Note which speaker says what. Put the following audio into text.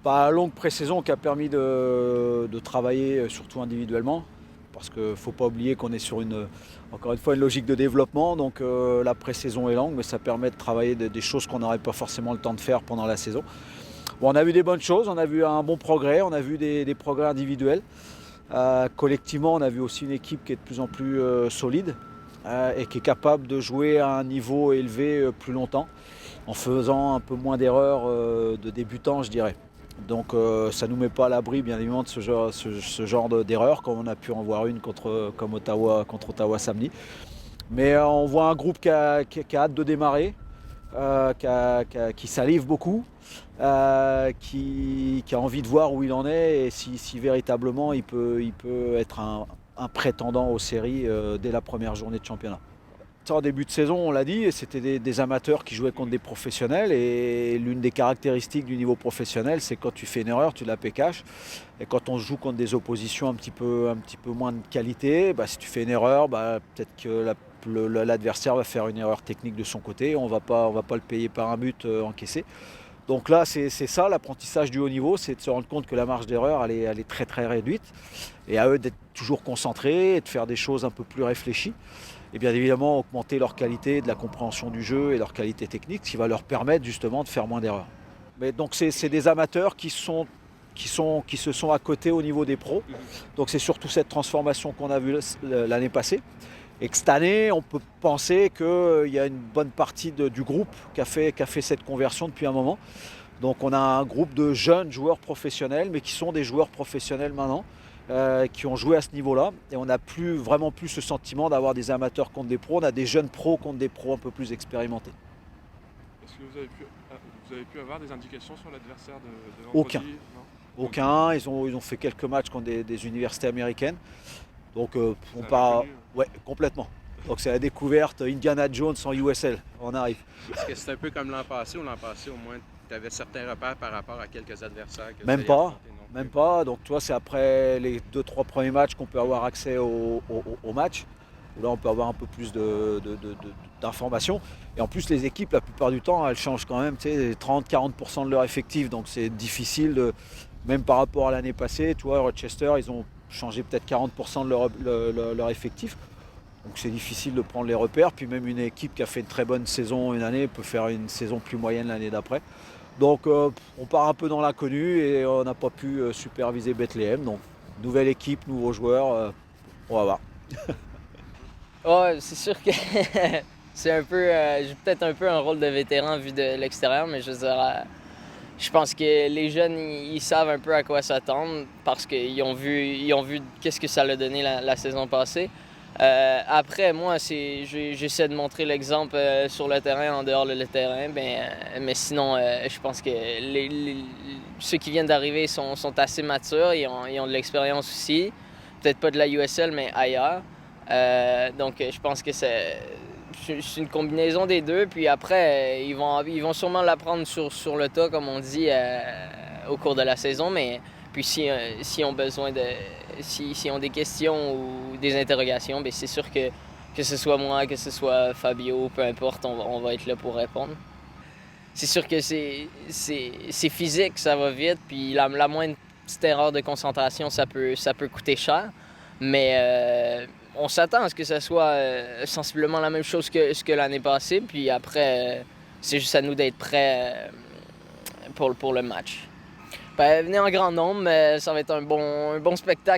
Speaker 1: Pas longue pré-saison qui a permis de travailler surtout individuellement. Parce qu'il ne faut pas oublier qu'on est sur encore une fois, une logique de développement. Donc la pré-saison est longue, mais ça permet de travailler des choses qu'on n'aurait pas forcément le temps de faire pendant la saison. Bon, on a vu des bonnes choses, on a vu un bon progrès, on a vu des progrès individuels. Collectivement, on a vu aussi une équipe qui est de plus en plus solide et qui est capable de jouer à un niveau élevé plus longtemps, en faisant un peu moins d'erreurs de débutants, je dirais. Donc ça ne nous met pas à l'abri bien évidemment de ce genre d'erreurs, comme on a pu en voir une contre Ottawa samedi. Mais on voit un groupe qui a hâte de démarrer, qui salive beaucoup, qui a envie de voir où il en est et si véritablement il peut être un prétendant aux séries dès la première journée de championnat. En début de saison, on l'a dit, c'était des amateurs qui jouaient contre des professionnels et l'une des caractéristiques du niveau professionnel, c'est quand tu fais une erreur, tu la paies cash. Et quand on joue contre des oppositions un petit peu moins de qualité, si tu fais une erreur, peut-être que l'adversaire va faire une erreur technique de son côté, on va pas le payer par un but encaissé. Donc là, c'est ça l'apprentissage du haut niveau, c'est de se rendre compte que la marge d'erreur, elle est très très réduite. Et à eux d'être toujours concentrés et de faire des choses un peu plus réfléchies. Et bien évidemment augmenter leur qualité de la compréhension du jeu et leur qualité technique, ce qui va leur permettre justement de faire moins d'erreurs. Mais donc c'est des amateurs qui se sont à côté au niveau des pros. Donc c'est surtout cette transformation qu'on a vue l'année passée. Et que cette année, on peut penser qu'il y a une bonne partie du groupe qui a fait cette conversion depuis un moment. Donc on a un groupe de jeunes joueurs professionnels, mais qui sont des joueurs professionnels maintenant, qui ont joué à ce niveau-là. Et on n'a vraiment plus ce sentiment d'avoir des amateurs contre des pros. On a des jeunes pros contre des pros un peu plus expérimentés.
Speaker 2: Est-ce que vous avez pu avoir des indications sur l'adversaire de
Speaker 1: Aucun.
Speaker 2: vendredi? Non.
Speaker 1: Aucun. Ils ont fait quelques matchs contre des universités américaines. Donc on
Speaker 2: C'est un
Speaker 1: part.
Speaker 2: inconnu.
Speaker 1: Ouais, complètement. Donc c'est la découverte Indiana Jones en USL. On arrive.
Speaker 3: Est-ce que c'est un peu comme l'an passé ou l'an passé au moins tu avais certains repères par rapport à quelques adversaires que vous
Speaker 1: Même
Speaker 3: aviez
Speaker 1: pas.
Speaker 3: affrontés non
Speaker 1: Même
Speaker 3: plus?
Speaker 1: pas. Donc tu vois, c'est après les 2-3 premiers matchs qu'on peut avoir accès au match. Où là on peut avoir un peu plus d'informations. Et en plus les équipes, la plupart du temps, elles changent quand même 30-40% de leur effectif. Donc c'est difficile, même par rapport à l'année passée, tu vois, Rochester, ils ont changé peut-être 40% de leur effectif. Donc c'est difficile de prendre les repères. Puis même une équipe qui a fait une très bonne saison une année peut faire une saison plus moyenne l'année d'après. Donc on part un peu dans l'inconnu et on n'a pas pu superviser Bethléem. Donc nouvelle équipe, nouveaux joueurs, on va voir.
Speaker 4: Ouais, c'est sûr que c'est un peu. J'ai peut-être un peu un rôle de vétéran vu de l'extérieur, mais je veux dire, je pense que les jeunes, ils savent un peu à quoi s'attendre parce qu'ils ont vu qu'est-ce que ça a donné la saison passée. Après, moi, j'essaie de montrer l'exemple sur le terrain, en dehors le terrain, mais sinon, je pense que ceux qui viennent d'arriver sont assez matures, ils ont de l'expérience aussi. Peut-être pas de la USL, mais ailleurs. Donc, je pense que c'est une combinaison des deux. Puis après, ils vont sûrement l'apprendre sur le tas, comme on dit, au cours de la saison. Mais puis si ont besoin s'ils ont des questions ou des interrogations, bien, c'est sûr que ce soit moi, que ce soit Fabio, peu importe, on va être là pour répondre. C'est sûr que c'est physique, ça va vite. Puis la moindre petite erreur de concentration, ça peut coûter cher. Mais on s'attend à ce que ça soit sensiblement la même chose que ce que l'année passée. Puis après, c'est juste à nous d'être prêts pour le match. Ben, venez en grand nombre, ça va être un bon spectacle